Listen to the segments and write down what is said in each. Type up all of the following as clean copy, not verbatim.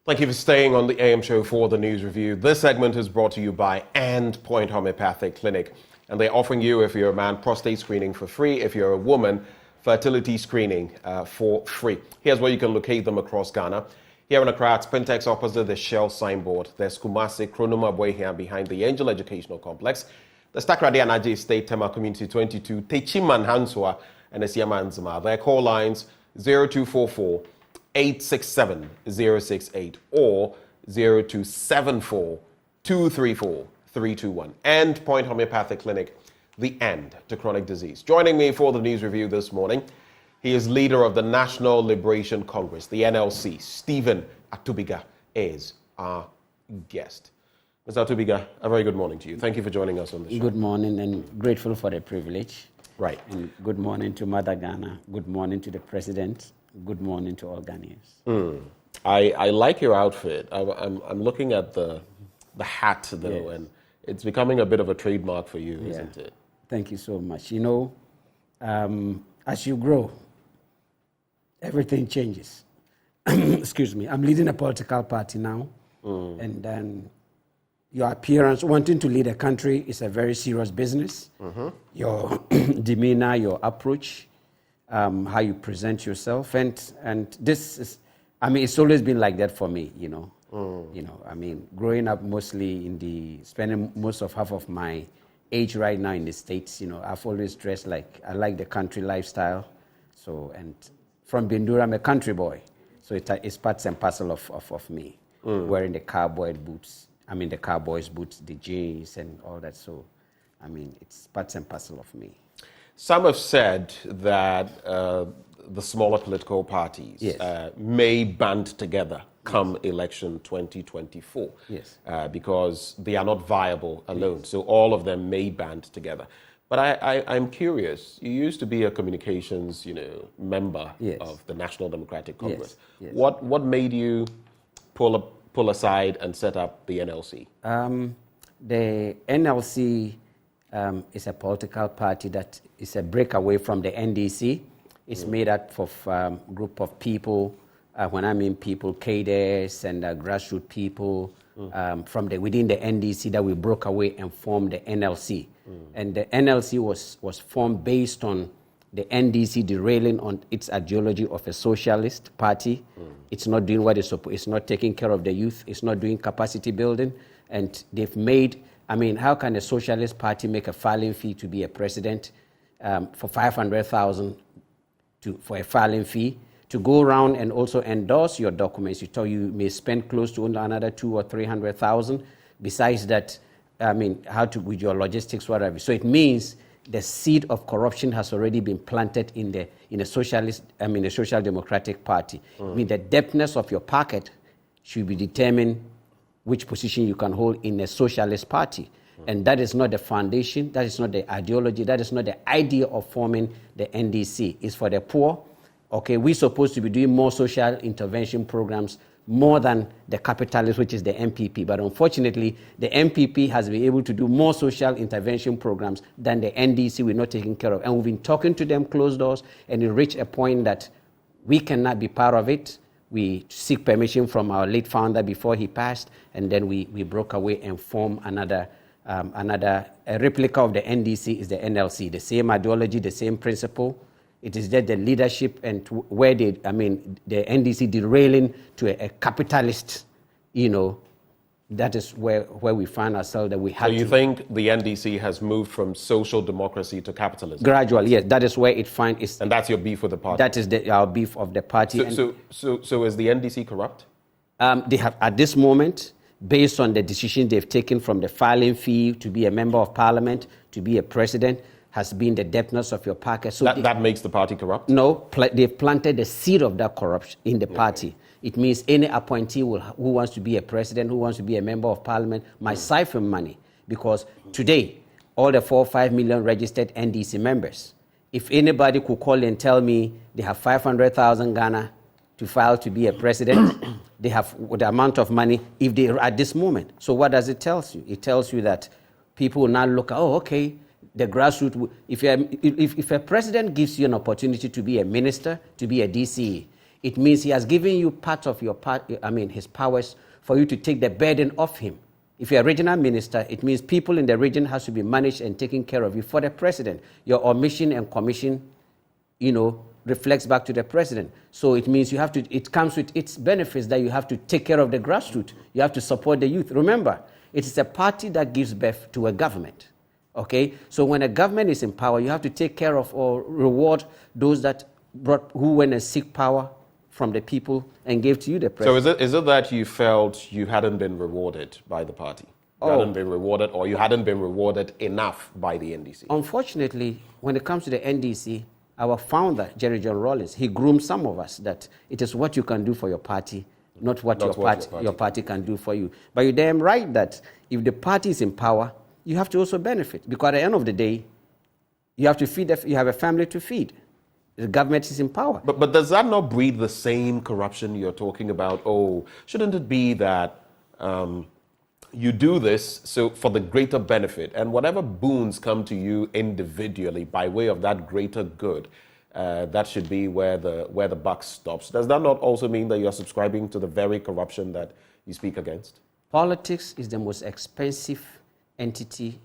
Thank you for staying on the AM show for the news review. This segment is brought to you by And Point Homeopathic Clinic. And they're offering you, if you're a man, prostate screening for free. If you're a woman, fertility screening for free. Here's where you can locate them across Ghana. Here in Accra, it's Pentex opposite the Shell signboard. There's Kumasi, Kronoma Boy here behind the Angel Educational Complex. The Stakradi Anaji State Tema Community 22, Techiman Hanswa, and Esiamanzima. Their call lines 0244 867 068 or 0274 234 321. And Point Homeopathic Clinic, the end to chronic disease. Joining me for the news review this morning, he is leader of the National Liberation Congress, the NLC. Stephen Atubiga is our guest. Mr. Atubiga, a very good morning to you. Thank you for joining us on the show. Good morning, and grateful for the privilege. Right. And good morning to Mother Ghana. Good morning to the President. Good morning to all Ghanaians. I like your outfit. I'm looking at the hat, though, Yes. and it's becoming a bit of a trademark for you, isn't it? Thank you so much. You know, as you grow, everything changes. Excuse me. I'm leading a political party now, and then your appearance, wanting to lead a country, is a very serious business. Your demeanor, your approach, how you present yourself, and this is, I mean, it's always been like that for me, you know. You know, I mean, growing up mostly spending most of half of my age right now in the States, you know, I've always dressed like, I like the country lifestyle. So, and from Bindura, I'm a country boy. So it's parts and parcel of me, wearing the cowboys boots, the jeans and all that. So, I mean, it's parts and parcel of me. Some have said that the smaller political parties Yes. may band together come election 2024 because they are not viable alone. So all of them may band together. But I'm curious. You used to be a communications, member of the National Democratic Congress. Yes. What made you pull aside and set up the NLC? The NLC is a political party that is a breakaway from the NDC. It's made up of a group of people. When I mean people, cadres and grassroots people from within the NDC that we broke away and formed the NLC. And the NLC was formed based on the NDC derailing on its ideology of a socialist party. It's not doing what it's supposed. It's not taking care of the youth. It's not doing capacity building. And they've made, I mean, how can a socialist party make a filing fee to be a president for 500,000 for a filing fee? To go around and also endorse your documents, you may spend close to another 200,000 or 300,000. Besides that, I mean, with your logistics, whatever. So it means the seed of corruption has already been planted in a social democratic party. I mean, the depthness of your pocket should be determined which position you can hold in a socialist party. And that is not the foundation, that is not the ideology, that is not the idea of forming the NDC. It's for the poor. Okay, we're supposed to be doing more social intervention programs more than the capitalists, which is the MPP. But unfortunately, the MPP has been able to do more social intervention programs than the NDC we're not taking care of. And we've been talking to them closed doors, and it reached a point that we cannot be part of it. We seek permission from our late founder before he passed, and then we broke away and formed a replica of the NDC is the NLC. The same ideology, the same principle. It is that the leadership and where the NDC derailing to a capitalist, that is where we find ourselves that we have. So you think the NDC has moved from social democracy to capitalism? Gradually, yes. That is where it finds its. And that's your beef with the party? That is our beef of the party. So is the NDC corrupt? They have, at this moment, based on the decision they've taken from the filing fee to be a member of parliament, to be a president, has been the depthness of your pocket. So that makes the party corrupt? No, they've planted the seed of that corruption in the party. It means any appointee who wants to be a president, who wants to be a member of parliament, might siphon money. Because today, all the 4 or 5 million registered NDC members, if anybody could call and tell me they have 500,000 Ghana to file to be a president, they have the amount of money if they at this moment. So what does it tell you? It tells you that people will now look, okay, the grassroots, if a president gives you an opportunity to be a minister, to be a DCE, It means he has given you part of your his powers for you to take the burden off him. If you're a regional minister, it means people in the region has to be managed and taken care of you. For the president, your omission and commission, reflects back to the president. So it means it comes with its benefits that you have to take care of the grassroots. You have to support the youth. Remember, it is a party that gives birth to a government. Okay? So when a government is in power, you have to take care of or reward those who went and seek power from the people and gave to you the president. So is it that you felt you hadn't been rewarded by the party? You hadn't been rewarded, or you hadn't been rewarded enough by the NDC? Unfortunately, when it comes to the NDC, our founder, Jerry John Rawlings, he groomed some of us that it is what you can do for your party, not what your party can do for you. But you're damn right that if the party is in power, you have to also benefit. Because at the end of the day, you have to feed. You have a family to feed. The government is in power. But does that not breed the same corruption you're talking about? Oh, shouldn't it be that you do this so for the greater benefit, and whatever boons come to you individually by way of that greater good, that should be where the buck stops? Does that not also mean that you're subscribing to the very corruption that you speak against? Politics is the most expensive entity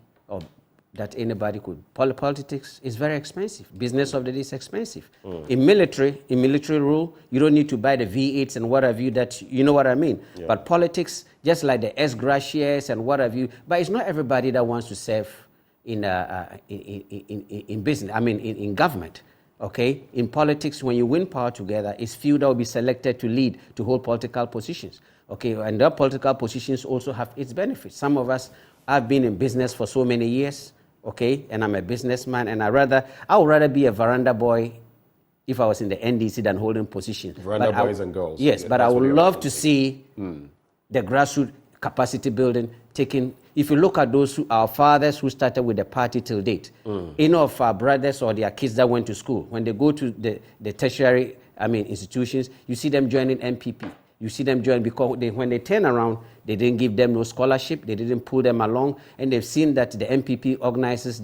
that anybody could. Politics is very expensive. Business of the day is expensive. In military rule, you don't need to buy the V8s and what have you, that you know what I mean. Yeah. But politics, just like the S-gracias and what have you, but it's not everybody that wants to serve in business, in government. Okay? In politics, when you win power together, it's few that will be selected to lead, to hold political positions. Okay? And the political positions also have its benefits. Some of us have been in business for so many years. Okay, and I'm a businessman, and I would rather be a veranda boy if I was in the NDC than holding positions. Veranda boys and girls. Yes, but I would love to see the grassroots capacity building taking. If you look at our fathers who started with the party till date, of our brothers or their kids that went to school, when they go to the tertiary, institutions, you see them joining MPP. You see them join because when they turn around, they didn't give them no scholarship. They didn't pull them along, and they've seen that the MPP organizes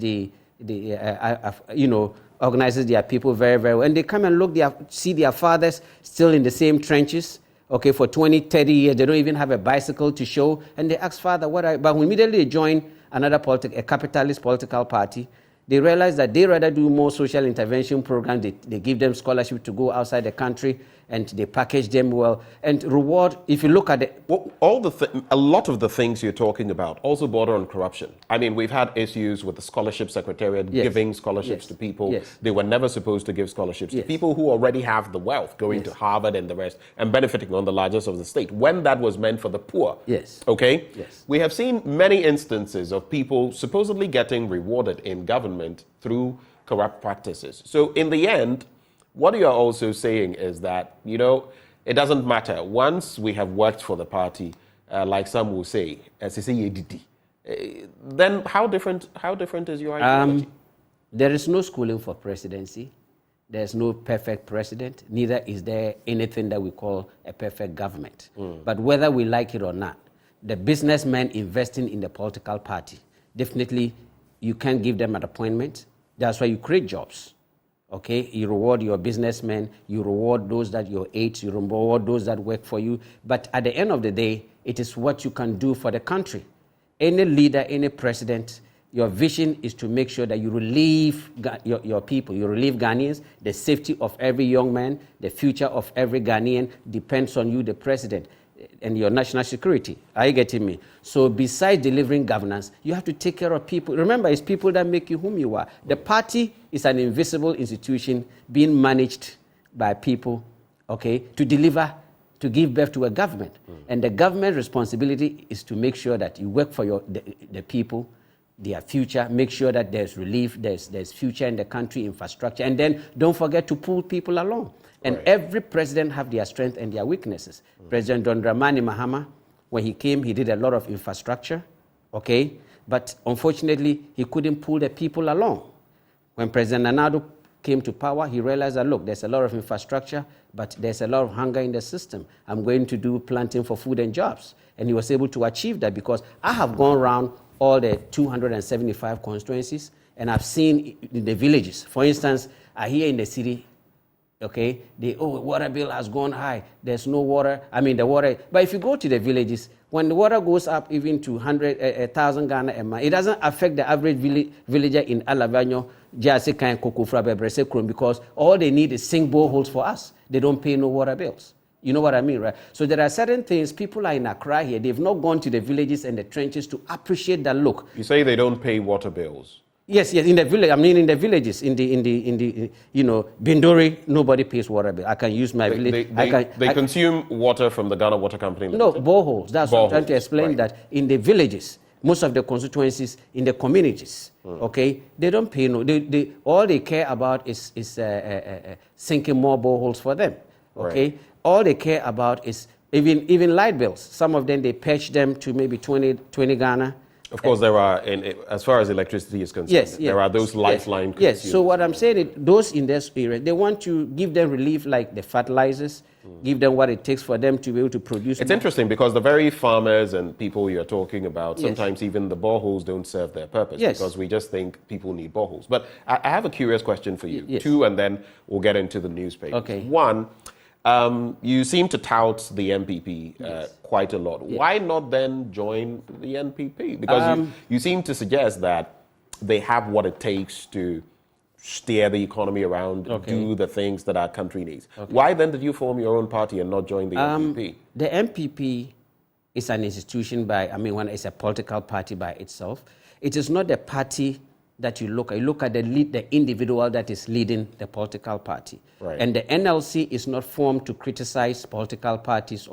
organizes their people very, very well. And they come and see their fathers still in the same trenches. Okay, for 20, 30 years, they don't even have a bicycle to show, and they ask, Father, but immediately they join a capitalist political party. They realize that they rather do more social intervention programs. They give them scholarship to go outside the country, and they package them well and reward. If you look at it, a lot of the things you're talking about also border on corruption. We've had issues with the scholarship secretariat giving scholarships to people. Yes. They were never supposed to give scholarships to people who already have the wealth, going to Harvard and the rest, and benefiting on the largest of the state, when that was meant for the poor. Yes. Okay? Yes. We have seen many instances of people supposedly getting rewarded in government through corrupt practices. So in the end, what you are also saying is that, it doesn't matter. Once we have worked for the party, like some will say, then how different is your ideology? There is no schooling for presidency. There's no perfect president. Neither is there anything that we call a perfect government. But whether we like it or not, the businessmen investing in the political party, definitely you can't give them an appointment. That's why you create jobs. Okay, you reward your businessmen, you reward those that your aides, you reward those that work for you. But at the end of the day, it is what you can do for the country. Any leader, any president, your vision is to make sure that you relieve your people, you relieve Ghanaians. The safety of every young man, the future of every Ghanaian depends on you, the president, and your national security. Are you getting me? So besides delivering governance, you have to take care of people. Remember, it's people that make you whom you are. The party is an invisible institution being managed by people, okay, to give birth to a government. And the government responsibility is to make sure that you work for the people, their future, make sure that there's relief, there's future in the country, infrastructure, and then don't forget to pull people along. And every president have their strengths and their weaknesses. President John Dramani Mahama, when he came, he did a lot of infrastructure, okay? But unfortunately, he couldn't pull the people along. When President Nana came to power, he realized that, look, there's a lot of infrastructure, but there's a lot of hunger in the system. I'm going to do planting for food and jobs. And he was able to achieve that because I have gone around all the 275 constituencies, and I've seen in the villages. For instance, here in the city, Okay, water bill has gone high. There's no water. I mean, the water. But if you go to the villages, when the water goes up even to 1,000 Ghana a month, it doesn't affect the average villager in Alavanyo, Jasika and Kokufra, Bebrese Krum, because all they need is sink boreholes for us. They don't pay no water bills. You know what I mean, right? So there are certain things, people are in Accra here, they've not gone to the villages and the trenches to appreciate that look. You say they don't pay water bills? Yes, in the village. I mean, in the villages, in the Bindori, nobody pays water bill. I can use my village. They consume water from the Ghana Water Company Limited? No, boreholes. That's what I'm trying to explain, right. That in the villages, most of the constituencies, in the communities, okay, they don't pay no. All they care about is sinking more boreholes for them. Okay, right. All they care about is even light bills. Some of them they patch them to maybe 20 Ghana. Of course, there are, as far as electricity is concerned, there are those lifeline consumers. Yes, so what I'm saying is those in this area, they want to give them relief like the fertilizers, give them what it takes for them to be able to produce. It's interesting because the very farmers and people you're talking about, sometimes even the boreholes don't serve their purpose because we just think people need boreholes. But I have a curious question for you, too, and then we'll get into the newspapers. Okay. One, you seem to tout the NPP quite a lot. Why not then join the NPP? Because you seem to suggest that they have what it takes to steer the economy around, do the things that our country needs. Why then did you form your own party and not join the NPP? The NPP is an institution when it's a political party by itself. It is not the party that you look at. You look at the individual that is leading the political party. Right. And the NLC is not formed to criticize political parties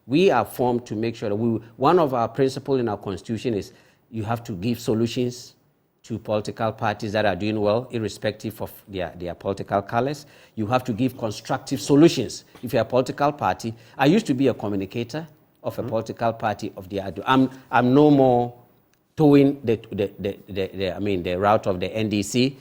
we are formed to make sure that one of our principles in our constitution is you have to give solutions to political parties that are doing well, irrespective of their political colors. You have to give constructive solutions. If you're a political party, I used to be a communicator of a political party of the I'm no more towing the route of the NDC.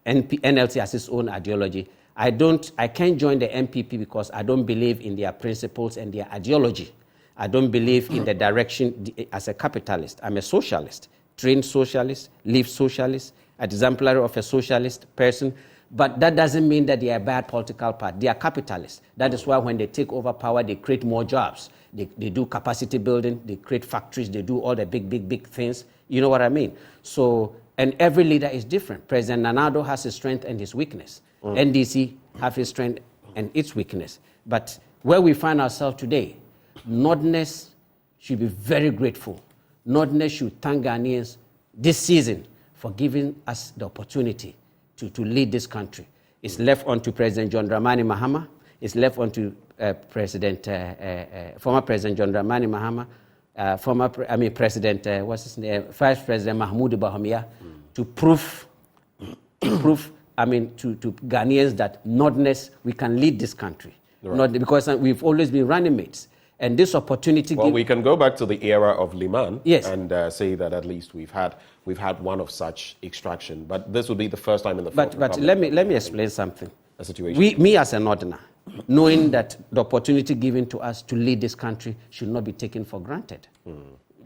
NLC has its own ideology. I can't join the NPP because I don't believe in their principles and their ideology. I don't believe in the direction as a capitalist. I'm a socialist, trained socialist, lived socialist, exemplary of a socialist person. But that doesn't mean that they are a bad political party. They are capitalists. That is why when they take over power, they create more jobs. They do capacity building, they create factories, they do all the big things. You know what I mean? So, and every leader is different. President Nanado has his strength and his weakness. NDC have his strength and its weakness. But where we find ourselves today, Northerners should be very grateful. Northerners should thank Ghanaians this season for giving us the opportunity to lead this country. It's left onto President John Dramani Mahama. It's left onto former President John Dramani Mahama, Vice President Mahmoud Bawumia, to prove to Ghanaians that Northerners, we can lead this country. Right. Not because we've always been running mates. And this opportunity... Well, we can go back to the era of Liman and say that at least we've had one of such extraction. But this would be the first time in the Fourth But let me explain something. A situation. Me as a Northerner, knowing that the opportunity given to us to lead this country should not be taken for granted.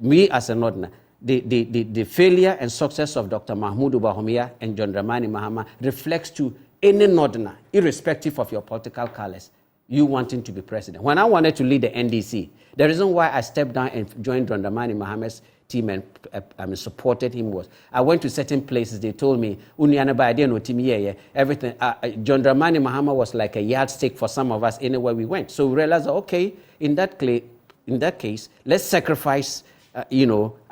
Me as a Northerner, the failure and success of Dr. Mahmoud Bawumia and John Dramani Mahama reflects to any Northerner, irrespective of your political colors, you wanting to be president. When I wanted to lead the NDC, the reason why I stepped down and joined John Dramani Mahama's team and supported him was I went to certain places. They told me, everything. John Dramani Mahama was like a yardstick for some of us anywhere we went. So we realized, okay, in that case, let's sacrifice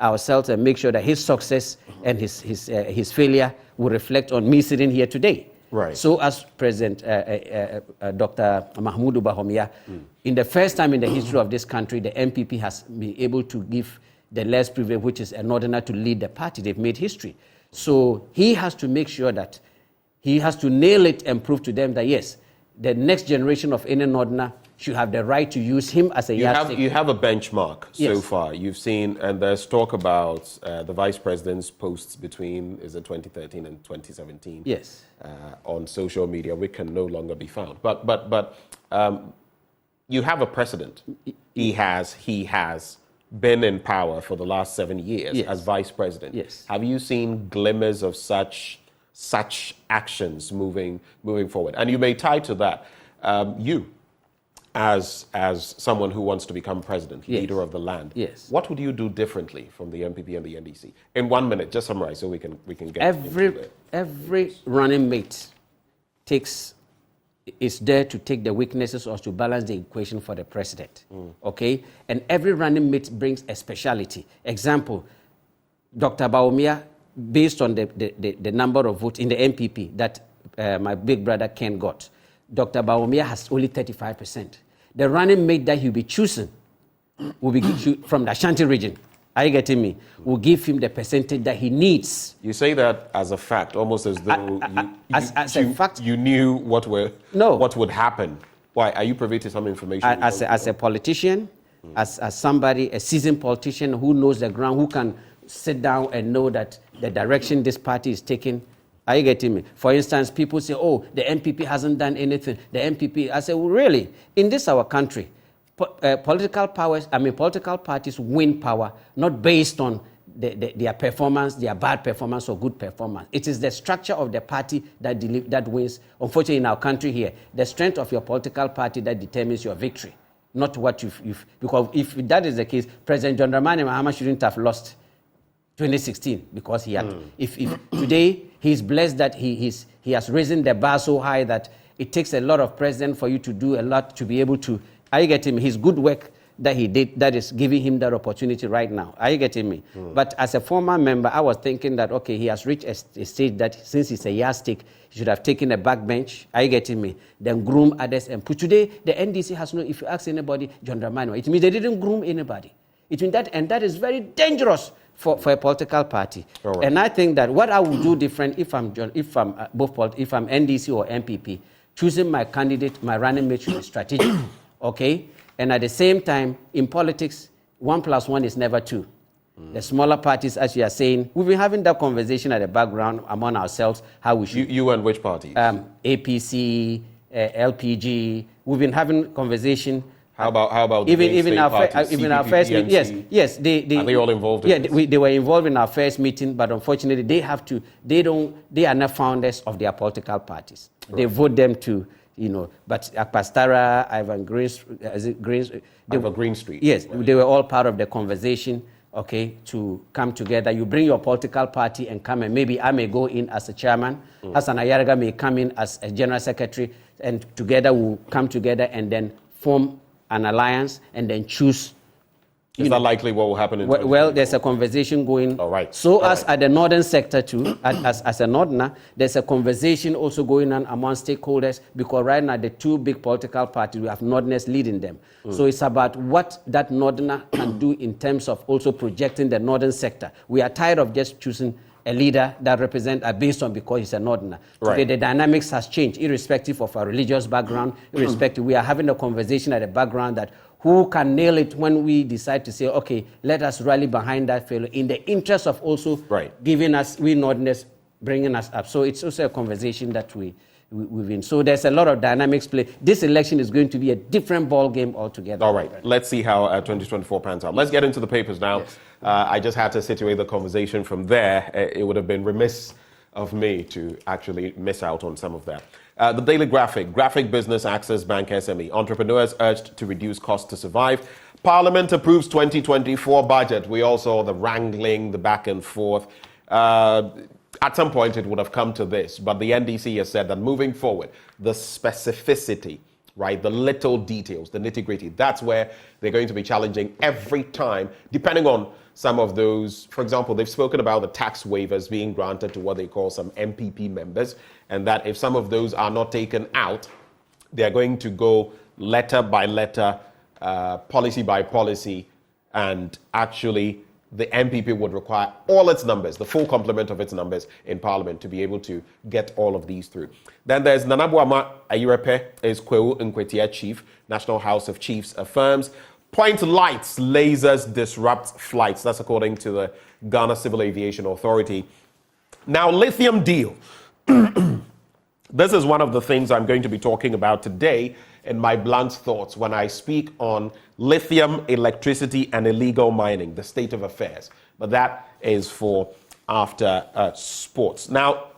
ourselves and make sure that his success and his failure will reflect on me sitting here today. Right. So as President Dr. Mahmoud Bawumia, in the first time in the history of this country, the MPP has been able to give the less privileged, which is a Northerner, to lead the party. They've made history. So he has to make sure that he has to nail it and prove to them that, yes, the next generation of any Northerner should have the right to use him as a yardstick. You have a benchmark so far. You've seen, and there's talk about the vice president's posts between 2013 and 2017. Yes. On social media, which can no longer be found. But you have a precedent. He has been in power for the last 7 years as vice president. Yes. Have you seen glimmers of such such actions moving forward? And you may tie to that, you, as someone who wants to become president, Yes. leader of the land, Yes. what would you do differently from the MPP and the NDC? In 1 minute, just summarize so we can get every running mate is there to take the weaknesses or to balance the equation for the president. Okay, and every running mate brings a speciality. Example, Dr. Bawumia, based on the number of votes in the MPP that my big brother Ken got, Dr. Bawumia has only 35%. The running mate that he'll be choosing will be from the Ashanti region. Are you getting me? Will give him the percentage that he needs. You say that as a fact, almost as though a fact, you knew what would happen. Why? Are you privy to some information? As a politician, as somebody, a seasoned politician who knows the ground, who can sit down and know that the direction this party is taking. Are you getting me? For instance, people say, oh, the MPP hasn't done anything. The MPP, I say, well, really? In this our country, political parties win power not based on their performance, their bad performance or good performance. It is the structure of the party that wins. Unfortunately, in our country here, the strength of your political party that determines your victory, not what you've because if that is the case, President John Dramani Mahama shouldn't have lost 2016 because he had. If today he's blessed that he has risen the bar so high that it takes a lot of president for you to do a lot to be able to. Are you getting me? His good work that he did that is giving him that opportunity right now. Are you getting me? But as a former member, I was thinking that okay, he has reached a stage that since it's a yardstick, he should have taken a backbench. Are you getting me? Then groom others and put. Today the NDC has no. If you ask anybody, John Dramani, it means they didn't groom anybody. It means that, and that is very dangerous for a political party. Right. And I think that what I would do different if I'm NDC or MPP, choosing my candidate, my running mate should be strategic, okay? And at the same time, in politics, 1 + 1 is never 2. The smaller parties, as you are saying, we've been having that conversation at the background among ourselves, how we should... You and which parties? APC, LPG, we've been having conversation... How about even our first meeting? Yes. Are they all involved? They were involved in our first meeting, but unfortunately, they are not founders of their political parties. Right. They vote them to, But Akpastara, Ivan Greenstreet. Yes, right. They were all part of the conversation. Okay, to come together. You bring your political party and come, and maybe I may go in as a chairman. Hassan Ayaraga may come in as a general secretary, and together we'll come together and then form an alliance and then choose. Is that likely what will happen in Well, there's a conversation going. All right. So at the northern sector too, as a northerner, there's a conversation also going on among stakeholders because right now the two big political parties, we have northerners leading them. So it's about what that northerner can do in terms of also projecting the northern sector. We are tired of just choosing a leader that represents based on because he's a northerner. Right. Today, the dynamics has changed, irrespective of our religious background, irrespective. We are having a conversation at the background that who can nail it when we decide to say, okay, let us rally behind that fellow in the interest of also giving us, we northerners, bringing us up. So it's also a conversation that we've in. So there's a lot of dynamics play. This election is going to be a different ball game altogether. All right, let's see how 2024 pans out. Let's get into the papers now. Yes. I just had to situate the conversation from there. It would have been remiss of me to actually miss out on some of that. The Daily Graphic Business Access Bank SME. Entrepreneurs urged to reduce costs to survive. Parliament approves 2024 budget. We all saw the wrangling, the back and forth. At some point, it would have come to this, but the NDC has said that moving forward, the specificity, right, the little details, the nitty-gritty, that's where they're going to be challenging every time, depending on some of those. For example, they've spoken about the tax waivers being granted to what they call some MPP members, and that if some of those are not taken out, they're going to go letter by letter, policy by policy, and actually the MPP would require all its numbers, the full complement of its numbers in Parliament to be able to get all of these through. Then there's Nanabuama Ayirepe, is Kwewu Nkwetia chief, National House of Chiefs affirms. Point lights, lasers disrupt flights. That's according to the Ghana Civil Aviation Authority. Now, lithium deal. This is one of the things I'm going to be talking about today in my blunt thoughts when I speak on lithium, electricity, and illegal mining, the state of affairs. But that is for after sports. Now,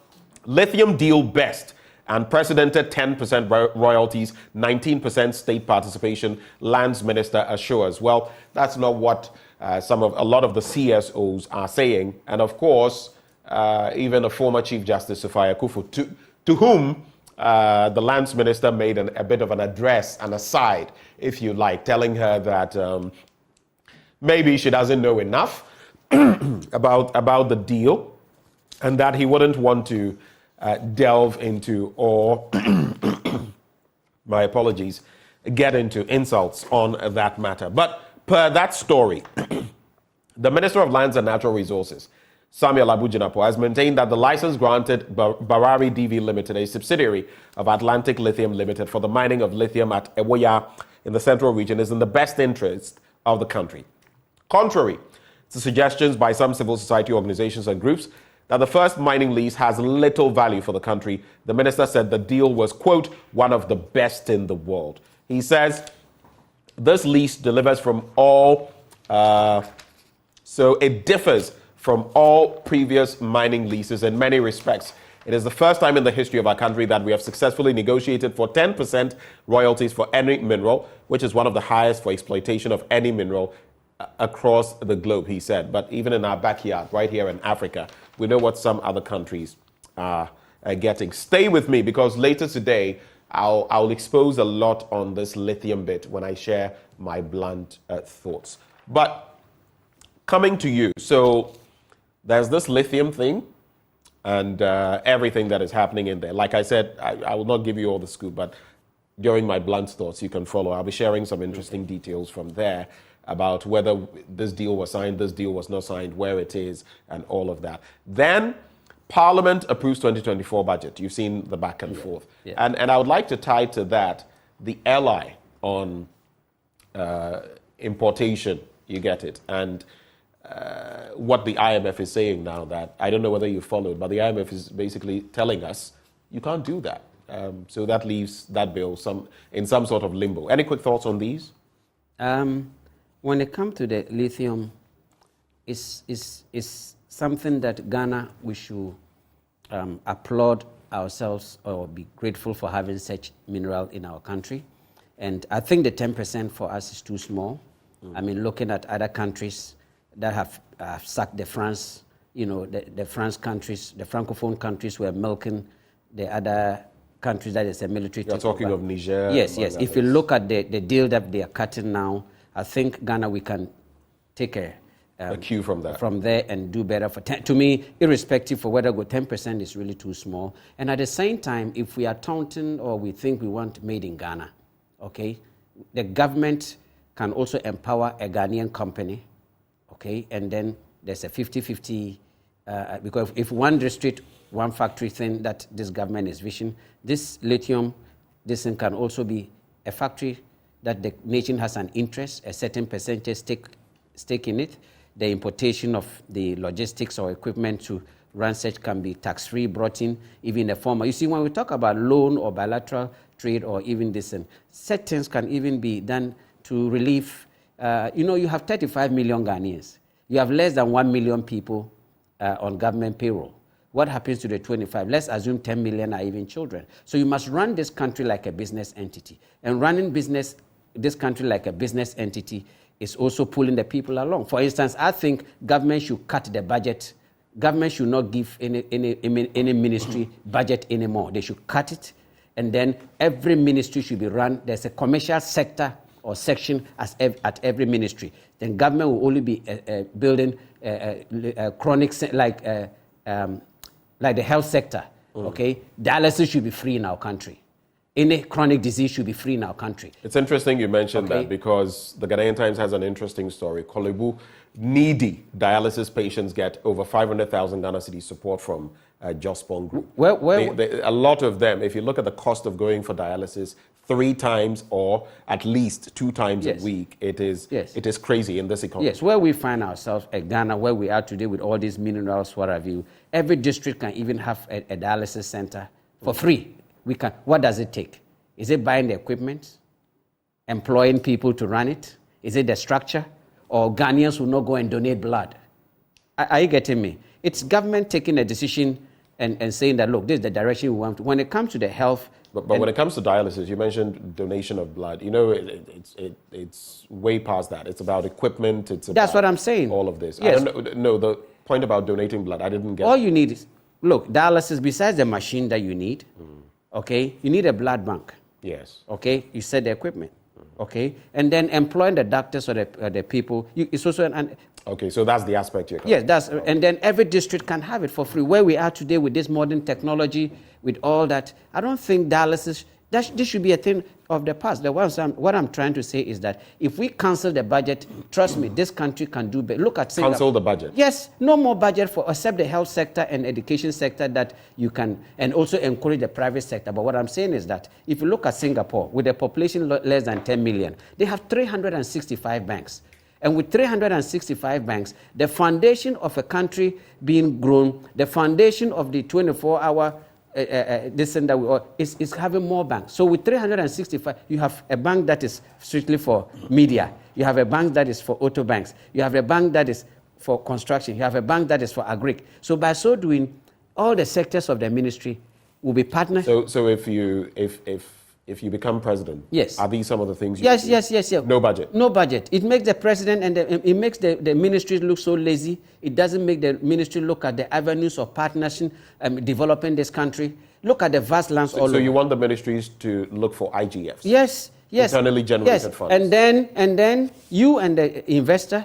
Lithium deal best. Unprecedented 10% royalties, 19% state participation, lands minister assures. Well, that's not what a lot of the CSOs are saying. And of course, even a former Chief Justice, Sophia Kufu, to whom the lands minister made a bit of an address, an aside, if you like, telling her that maybe she doesn't know enough about the deal and that he wouldn't want to delve into or, my apologies, get into insults on that matter. But per that story, the Minister of Lands and Natural Resources, Samuel Abujinapo, has maintained that the license granted Barari DV Limited, a subsidiary of Atlantic Lithium Limited, for the mining of lithium at Ewoya in the central region is in the best interest of the country. Contrary to suggestions by some civil society organizations and groups that the first mining lease has little value for the country, the minister said the deal was, quote, one of the best in the world. He says this lease delivers from all, so it differs from all previous mining leases in many respects. It is the first time in the history of our country that we have successfully negotiated for 10% royalties for any mineral, which is one of the highest for exploitation of any mineral across the globe, he said. But even in our backyard, right here in Africa, we know what some other countries are getting. Stay with me, because later today, I'll expose a lot on this lithium bit when I share my blunt thoughts. But coming to you, so there's this lithium thing and everything that is happening in there. Like I said, I will not give you all the scoop, but during my blunt thoughts, you can follow. I'll be sharing some interesting details from there about whether this deal was signed, this deal was not signed, where it is, and all of that. Then Parliament approves 2024 budget. You've seen the back and forth. Yeah. And I would like to tie to that the ally on importation, you get it, and what the IMF is saying now, that I don't know whether you followed, but the IMF is basically telling us you can't do that. So that leaves that bill in some sort of limbo. Any quick thoughts on these? When it comes to the lithium, it's something that Ghana, we should applaud ourselves or be grateful for having such mineral in our country. And I think the 10% for us is too small. I mean, looking at other countries that have sacked the France, the France countries, the Francophone countries were milking the other countries that is a military. You're talking of Niger. Yes. If you look at the deal that they are cutting now, I think Ghana, we can take a cue from that. From there and do better. To me, irrespective for whether 10% is really too small. And at the same time, if we are taunting or we think we want made in Ghana, okay, the government can also empower a Ghanaian company, okay, and then there's a 50-50, because if one district, one factory thing that this government is wishing, this lithium, this thing can also be a factory that the nation has an interest, a certain percentage stake in it. The importation of the logistics or equipment to run such can be tax-free, brought in, even in the form. You see, when we talk about loan or bilateral trade or even this, settings can even be done to relieve. You have 35 million Ghanaians. You have less than 1 million people on government payroll. What happens to the 25? Let's assume 10 million are even children. So you must run this country like a business entity. And running this country like a business entity is also pulling the people along. For instance, I think government should cut the budget. Government should not give any ministry budget anymore. They should cut it, and then every ministry should be run. There's a commercial sector or section at every ministry. Then government will only be building chronic, like the health sector. Okay, dialysis should be free in our country. Any chronic disease should be free in our country. It's interesting you mentioned that, because the Ghanaian Times has an interesting story. Kolebu, needy dialysis patients get over 500,000 Ghana cedis support from Jospong Group. A lot of them, if you look at the cost of going for dialysis 3 times or at least 2 times a week, it is crazy in this economy. Yes, where we find ourselves at Ghana, where we are today with all these minerals, what have you, every district can even have a dialysis center for free. What does it take? Is it buying the equipment, employing people to run it? Is it the structure? Or Ghanaians will not go and donate blood? Are you getting me? It's government taking a decision and saying that, look, this is the direction we want. When it comes to the health... But when it comes to dialysis, you mentioned donation of blood. You know, it's way past that. It's about equipment. It's about That's what I'm saying. All of this. Yes. I don't know, the point about donating blood, I didn't get. All you need is, look, dialysis, besides the machine that you need, okay, you need a blood bank. Yes. Okay, you said the equipment. Okay, and then employing the doctors or the people. It's also an okay, so that's the aspect you're yes, that's and then every district can have it for free. Where we are today with this modern technology, with all that, I don't think dialysis. This should be a thing of the past. What I'm trying to say is that if we cancel the budget, trust me, this country can do better. Look at Singapore. Cancel the budget. Yes, no more budget for except the health sector and education sector that you can, and also encourage the private sector. But what I'm saying is that if you look at Singapore, with a population less than 10 million, they have 365 banks. And with 365 banks, the foundation of a country being grown, the foundation of the 24-hour this and that is having more banks. So with 365, you have a bank that is strictly for media. You have a bank that is for auto banks. You have a bank that is for construction. You have a bank that is for agri. So by so doing, all the sectors of the ministry will be partners. So if you become president, yes, are these some of the things you yes, do? Yes. No budget. No budget. It makes the president and it makes the ministry look so lazy. It doesn't make the ministry look at the avenues of partnership developing this country. Look at the vast lands all over. So you want the ministries to look for IGFs? Yes. Internally generated funds. And then you and the investor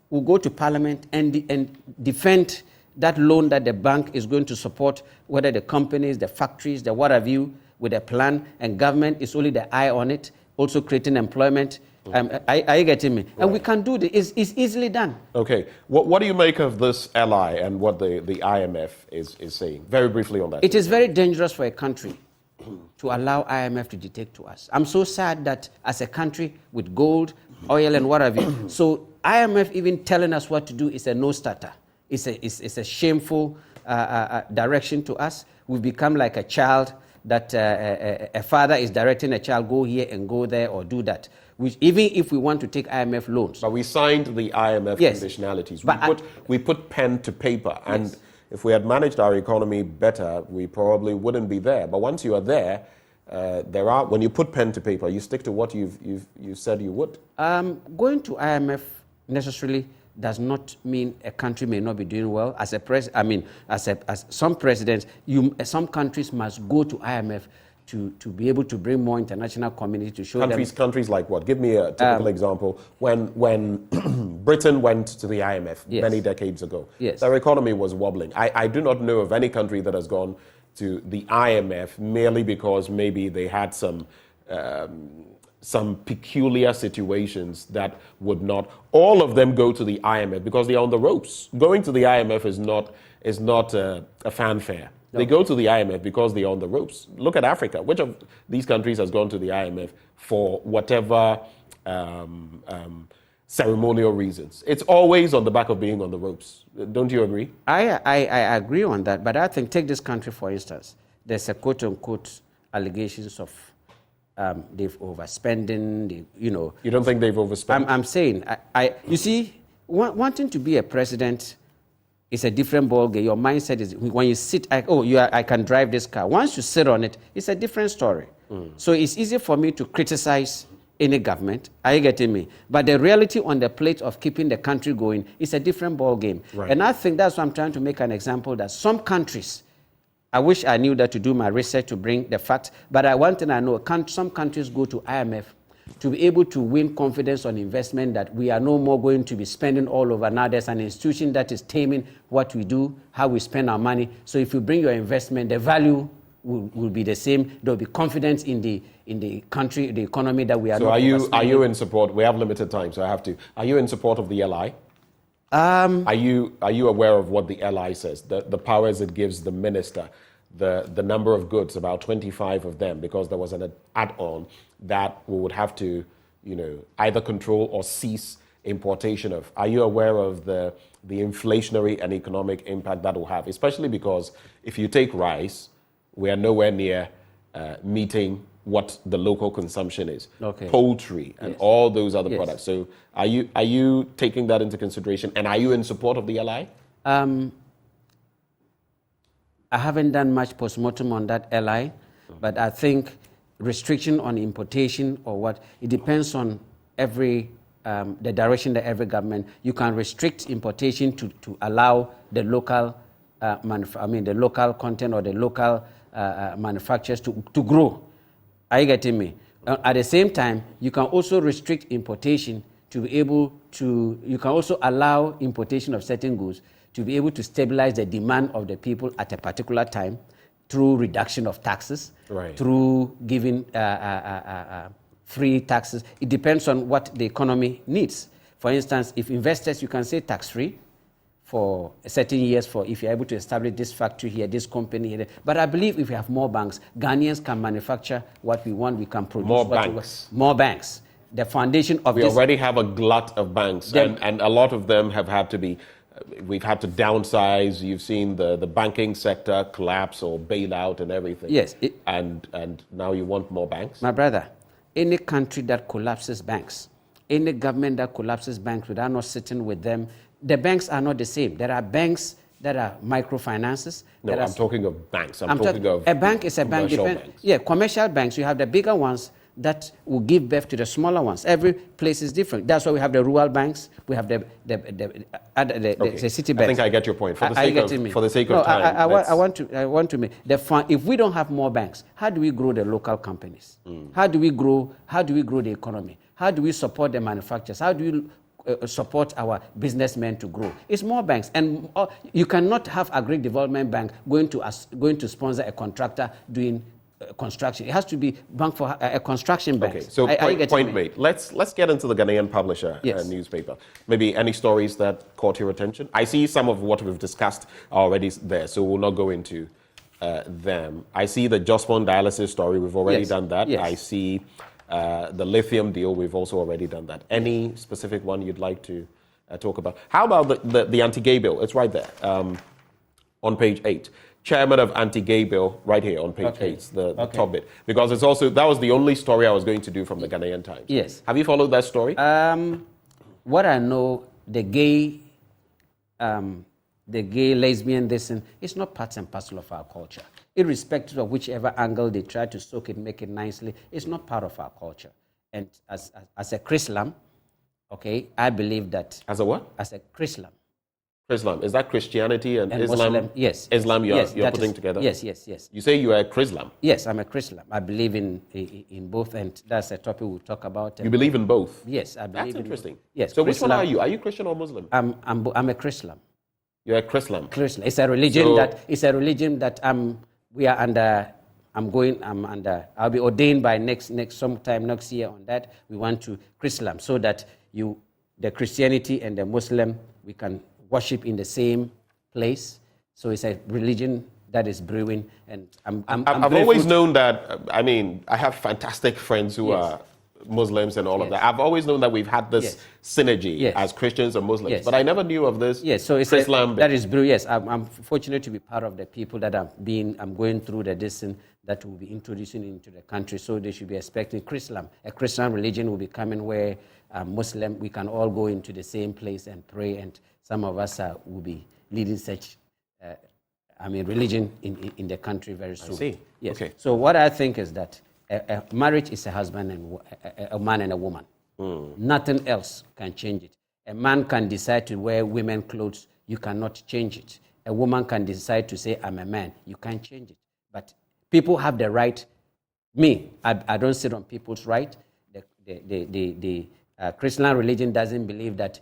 will go to parliament and defend that loan that the bank is going to support, whether the companies, the factories, the what have you, with a plan, and government is only the eye on it, also creating employment. Are you getting me? Right. And we can do this. It's easily done. Okay. What do you make of this LI and what the IMF is saying? Very briefly on that. It is very dangerous for a country to allow IMF to dictate to us. I'm so sad that as a country with gold, oil, and what have you, so IMF even telling us what to do is a no-starter. It's a shameful direction to us. We've become like a child that a father is directing a child, go here and go there or do that. Which, even if we want to take IMF loans. But we signed the IMF conditionalities. We put pen to paper. And yes, if we had managed our economy better, we probably wouldn't be there. But once you are there, when you put pen to paper, you stick to what you said you would. Going to IMF necessarily does not mean a country may not be doing well. As some presidents, some countries must go to IMF to be able to bring more international community to show countries like what? Give me a typical example. When Britain went to the IMF many decades ago, their economy was wobbling. I do not know of any country that has gone to the IMF merely because maybe they had some peculiar situations that would not. All of them go to the IMF because they are on the ropes. Going to the IMF is not a fanfare. No. They go to the IMF because they are on the ropes. Look at Africa. Which of these countries has gone to the IMF for whatever ceremonial reasons? It's always on the back of being on the ropes. Don't you agree? I agree on that, but I think, take this country for instance. There's a quote-unquote allegations of they've overspending. You don't think they've overspent? I'm saying, you see, wanting to be a president is a different ballgame. Your mindset is when you sit, I can drive this car. Once you sit on it, it's a different story. So it's easy for me to criticize any government. Are you getting me? But the reality on the plate of keeping the country going is a different ballgame. Right. And I think that's why I'm trying to make an example that some countries, I wish I knew that to do my research to bring the facts, but one thing I know, some countries go to IMF to be able to win confidence on investment that we are no more going to be spending all over. Now there's an institution that is taming what we do, how we spend our money. So if you bring your investment, the value will be the same. There'll be confidence in the country, the economy that we are. So are you in support? We have limited time, so I have to. Are you in support of the LI? Are you aware of what the LI says? The powers it gives the minister, the number of goods, about 25 of them, because there was an add-on that we would have to, either control or cease importation of. Are you aware of the inflationary and economic impact that will have? Especially because if you take rice, we are nowhere near meeting what the local consumption is. Okay. Poultry and all those other products. So are you taking that into consideration, and are you in support of the LI? I haven't done much postmortem on that ally, but I think restriction on importation or what, it depends on every, the direction that every government, you can restrict importation to allow the local, the local content or the local manufacturers to grow. Are you getting me? At the same time, you can also restrict importation to be able to, you can also allow importation of certain goods to be able to stabilize the demand of the people at a particular time through reduction of taxes, right, through giving free taxes. It depends on what the economy needs. For instance, if investors, you can say tax-free for certain years for if you're able to establish this factory here, this company here. But I believe if we have more banks, Ghanaians can manufacture what we want, we can produce more what banks. We want. More banks. The foundation of we this... We already have a glut of banks, and a lot of them have had to be... We've had to downsize. You've seen the banking sector collapse or bail out and everything. Yes. And now you want more banks? My brother, any country that collapses banks, any government that collapses banks without not sitting with them, the banks are not the same. There are banks that are microfinances. No, I'm talking of banks. I'm talking of a bank is a bank. Banks. Yeah, commercial banks. You have the bigger ones that will give birth to the smaller ones. Every place is different. That's why we have the rural banks. We have the city banks. I think I get your point. For the sake of time, I want to make the fun. If we don't have more banks, how do we grow the local companies? How do we grow the economy? How do we support the manufacturers? How do we support our businessmen to grow? It's more banks, and you cannot have a great development bank going to sponsor a contractor doing construction. It has to be bank for a construction bank. Okay, so point made. Let's get into the Ghanaian Publisher newspaper. Maybe any stories that caught your attention? I see some of what we've discussed already there, so we'll not go into them. I see the Jospon dialysis story. We've already done that. Yes. I see the lithium deal. We've also already done that. Any specific one you'd like to talk about? How about the anti-gay bill? It's right there on page 8. Chairman of anti-gay bill, right here on page 8, the top bit. Because it's also, that was the only story I was going to do from the Ghanaian Times. Yes. Have you followed that story? What I know, the gay, lesbian, it's not part and parcel of our culture. Irrespective of whichever angle they try to soak it, make it nicely, it's not part of our culture. And as a Chrislam, I believe that... As a what? As a Chrislam. Islam. Is that Christianity and Islam? Muslim, yes. Islam you're putting together? Yes. You say you are a Chrislam? Yes, I'm a Chrislam. I believe in both, and that's a topic we'll talk about. You believe in both? Yes, I believe. That's interesting. Yes. So which one are you? Are you Christian or Muslim? I'm a Chrislam. You're a Chrislam? Chrislam. It's a religion that we are under. I'm under. I'll be ordained by sometime next year on that. We want to Chrislam so that the Christianity and the Muslim, we can worship in the same place. So it's a religion that is brewing, and I've always known that. I mean, I have fantastic friends who are Muslims and all of that. I've always known that we've had this synergy as Christians and Muslims, but I never knew of this. Yes, so it's Islam that is brewing. Yes, I'm fortunate to be part of the people that I'm going through the distance that will be introducing into the country. So they should be expecting Chrislam. A Christian religion will be coming where Muslim, we can all go into the same place and pray, and some of us will be leading such, religion in the country very soon. I see. Yes. Okay. So what I think is that a marriage is a husband and a man and a woman. Nothing else can change it. A man can decide to wear women's clothes. You cannot change it. A woman can decide to say, I'm a man. You can't change it. But people have the right. I don't sit on people's right. The Christian religion doesn't believe that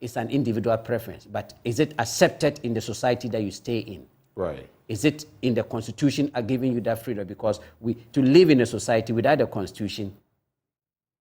it's an individual preference, but is it accepted in the society that you stay in? Right. Is it in the Constitution are giving you that freedom? Because to live in a society without a Constitution,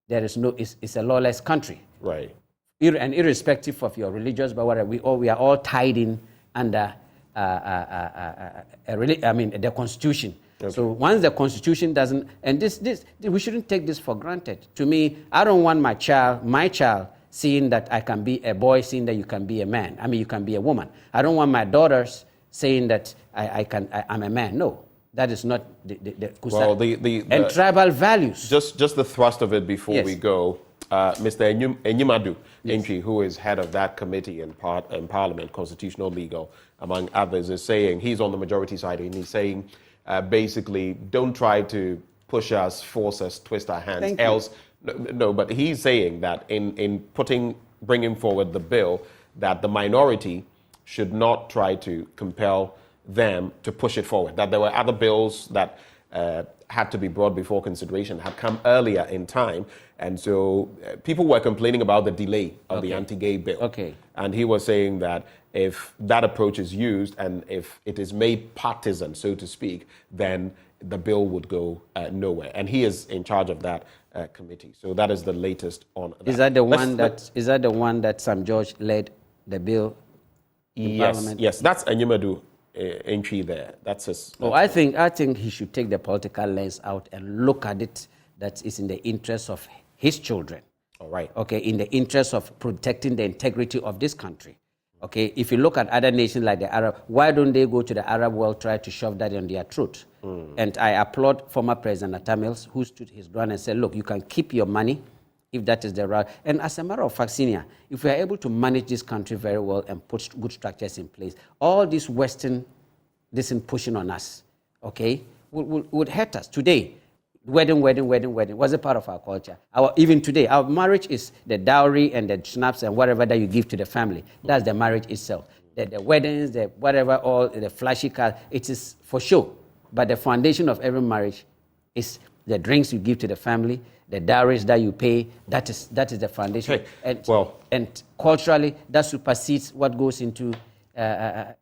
there is it's a lawless country. Right. And irrespective of your religious, but whatever, we are all tied in under the Constitution. Okay. So once the Constitution doesn't, and this we shouldn't take this for granted. To me, I don't want my child seeing that I can be a boy, seeing that you can be a man. You can be a woman. I don't want my daughters saying that I'm a man. No, that is not the well, and tribal values. Just the thrust of it before we go. Mr. Enyimadu Entry, who is head of that committee in Parliament, Constitutional Legal, among others, is saying, he's on the majority side, and he's saying, basically, don't try to push us, force us, twist our hands, Thank else... No, but he's saying that in bringing forward the bill, that the minority should not try to compel them to push it forward, that there were other bills that had to be brought before consideration, had come earlier in time, and so people were complaining about the delay of the anti-gay bill. Okay. And he was saying that if that approach is used and if it is made partisan, so to speak, then the bill would go nowhere. And he is in charge of that committee. So that is the latest on that. Is that the one that Sam George led the bill in Parliament? Yes, that's Enyimadu Entry there. That's his. I think he should take the political lens out and look at it that is in the interest of his children. All right. Okay, in the interest of protecting the integrity of this country. Okay, if you look at other nations like the Arab, why don't they go to the Arab world, try to shove that on their throat? And I applaud former President Atamils, who stood his ground and said, look, you can keep your money if that is the route. And as a matter of fact, Senior, if we are able to manage this country very well and put good structures in place, all this Western, this in pushing on us, okay, would hurt us. Today, wedding was a part of our culture. Even today, our marriage is the dowry and the schnapps and whatever that you give to the family. That's the marriage itself. The weddings, the whatever, all the flashy cars, it is for show. But the foundation of every marriage is the drinks you give to the family, the dowries that you pay. That is the foundation. Okay. And culturally, that supersedes what goes into the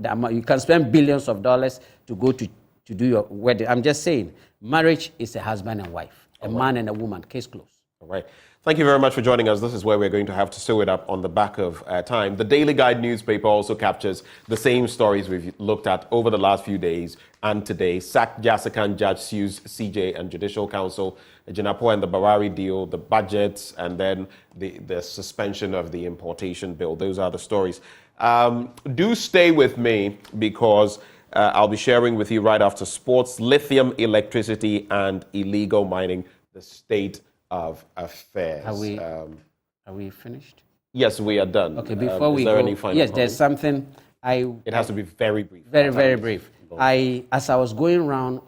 amount. You can spend billions of dollars to go to do your wedding. I'm just saying, marriage is a husband and wife, a man and a woman. Case closed. All right. Thank you very much for joining us. This is where we're going to have to sew it up on the back of time. The Daily Guide newspaper also captures the same stories we've looked at over the last few days and today. Sacked Jasikan judge sues CJ and Judicial Council, Jinapo and the Barari deal, the budgets, and then the suspension of the importation bill. Those are the stories. Do stay with me because I'll be sharing with you right after sports, lithium, electricity, and illegal mining, the state of affairs. Are we finished? Yes, we are done. Okay, before we go, any final yes, comment? there's something It has to be very brief. Very brief. As I was going around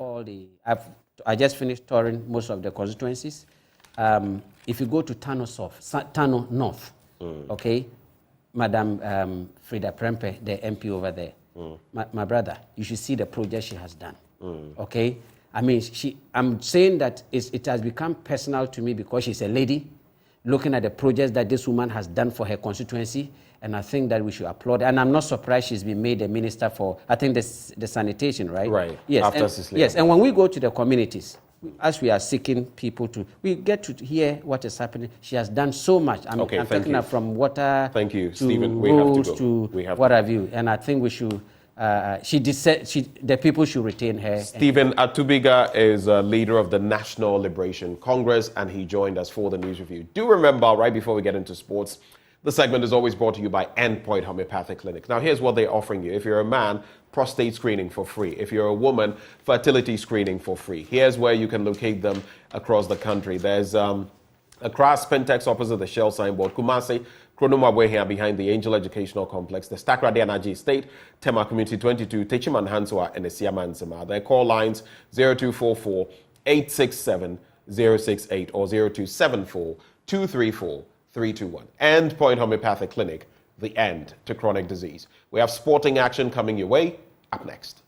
I just finished touring most of the constituencies. If you go to Tano North, okay, Madam Frida Prempe, the MP over there, my brother, you should see the project she has done. Okay, I mean, I'm saying that it has become personal to me because she's a lady, looking at the projects that this woman has done for her constituency, and I think that we should applaud. And I'm not surprised she's been made a minister for, I think, the sanitation, right? Right. Yes. Yes. And when we go to the communities, as we are seeking people we get to hear what is happening. She has done so much. I'm taking her from water. Thank you, to Stephen. Roads to what have you. And I think we should. The people should retain her. Stephen Atubiga is a leader of the National Liberation Congress, and he joined us for the news review. Do remember, right before we get into sports, the segment is always brought to you by Endpoint Homeopathic Clinic. Now, here's what they're offering you. If you're a man, prostate screening for free. If you're a woman, fertility screening for free. Here's where you can locate them across the country. There's Accra Spentex opposite the Shell signboard, Kumasi, Kronoma here behind the Angel Educational Complex, the Stakrade Energy Estate, Tema Community 22, Techiman Hanswa, and the Siaman Zima. Their call lines 0244 867 068 or 0274 234 321. Endpoint Homeopathic Clinic, the end to chronic disease. We have sporting action coming your way up next.